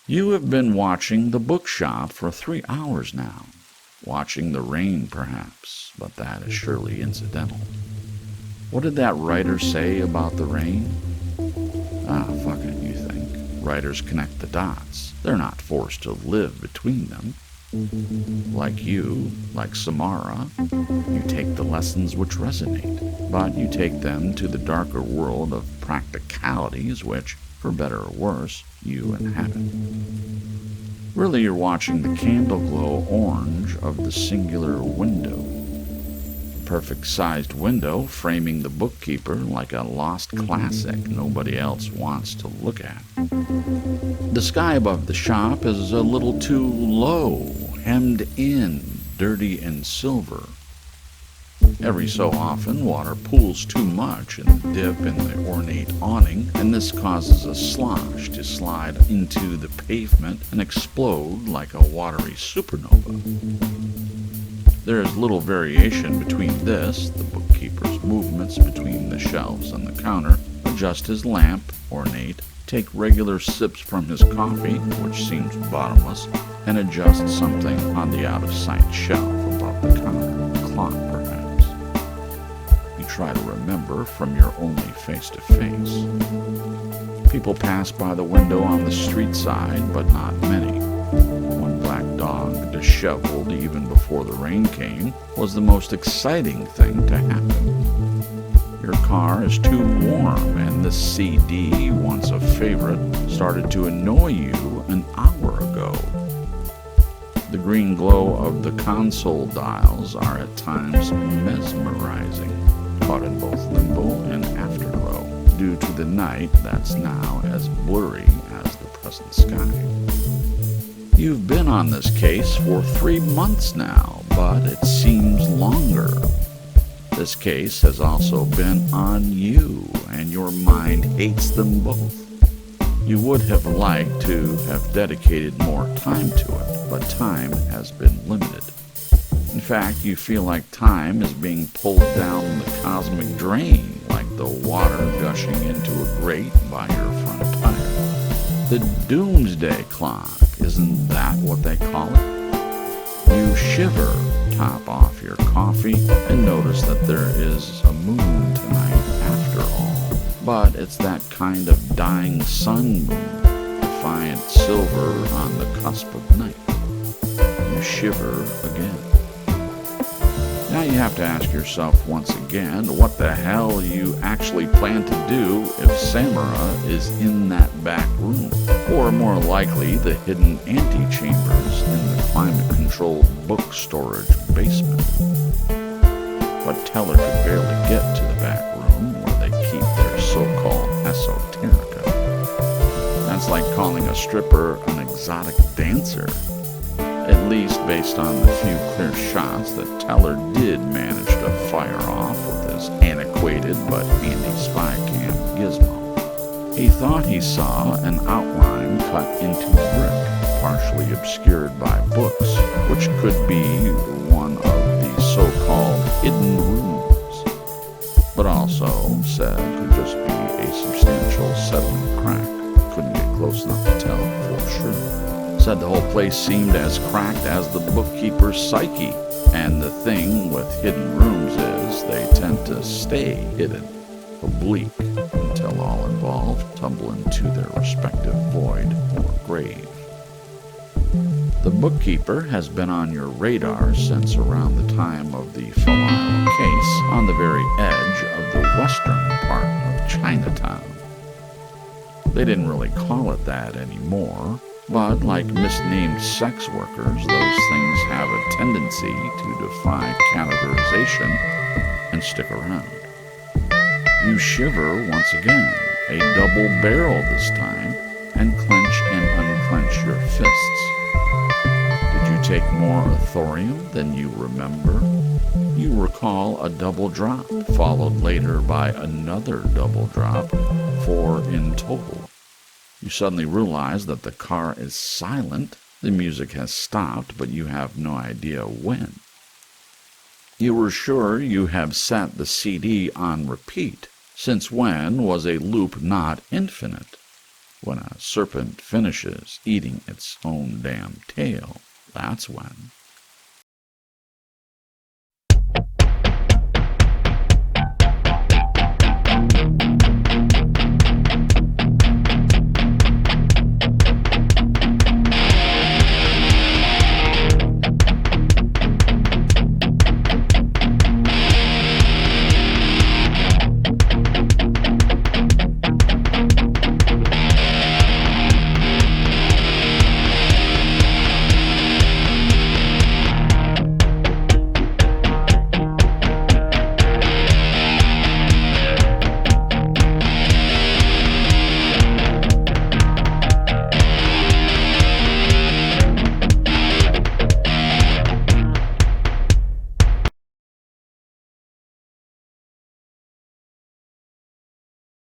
You have been watching the bookshop for 3 hours now. Watching the rain, perhaps, but that is surely incidental. What did that writer say about the rain? Fuck it, you think. Writers connect the dots. They're not forced to live between them. Like you, like Samara, you take the lessons which resonate, but you take them to the darker world of practicalities which, for better or worse, you inhabit. Really, you're watching the candle glow orange of the singular window. Perfect-sized window framing the bookkeeper like a lost classic nobody else wants to look at. The sky above the shop is a little too low, hemmed in, dirty and silver. Every so often, water pools too much in the dip in the ornate awning, and this causes a slosh to slide into the pavement and explode like a watery supernova. There is little variation between this, the bookkeeper's movements between the shelves and the counter, adjust his lamp, ornate, take regular sips from his coffee, which seems bottomless, and adjust something on the out-of-sight shelf above the counter, a clock perhaps. You try to remember from your only face-to-face. People pass by the window on the street side, but not many. One black dog, disheveled even before the rain came, was the most exciting thing to happen. Your car is too warm, and the CD, once a favorite, started to annoy you an hour ago. The green glow of the console dials are at times mesmerizing, caught in both limbo and afterglow, due to the night that's now as blurry as the present sky. You've been on this case for 3 months now, but it seems longer. This case has also been on you, and your mind hates them both. You would have liked to have dedicated more time to it, but time has been limited. In fact, you feel like time is being pulled down the cosmic drain, like the water gushing into a grate by your front tire. The doomsday clock, isn't that what they call it? You shiver, top off your coffee, and notice that there is a moon tonight after all. But it's that kind of dying sun moon, defiant silver on the cusp of night. You shiver again. Now you have to ask yourself once again what the hell you actually plan to do if Samara is in that back room, or more likely the hidden antechambers in the climate-controlled book storage basement. But Teller could barely get to the back room where they keep their so-called esoterica. That's like calling a stripper an exotic dancer. At least based on the few clear shots that Teller did manage to fire off with his antiquated but handy spy cam gizmo. He thought he saw an outline cut into brick, partially obscured by books, which could be one of the so-called hidden rooms, but also said could just be a substantial settling crack. Couldn't get close enough to tell for sure. Said the whole place seemed as cracked as the bookkeeper's psyche, and the thing with hidden rooms is they tend to stay hidden, oblique, until all involved tumble into their respective void or grave. The bookkeeper has been on your radar since around the time of the Felial case on the very edge of the western part of Chinatown. They didn't really call it that anymore, but like misnamed sex workers, those things have a tendency to defy categorization and stick around. You shiver once again, a double barrel this time, and clench and unclench your fists. Did you take more thorium than you remember? You recall a double drop, followed later by another double drop, 4 in total. You suddenly realize that the car is silent, the music has stopped, but you have no idea when. You were sure you have set the CD on repeat, since when was a loop not infinite? When a serpent finishes eating its own damn tail, that's when.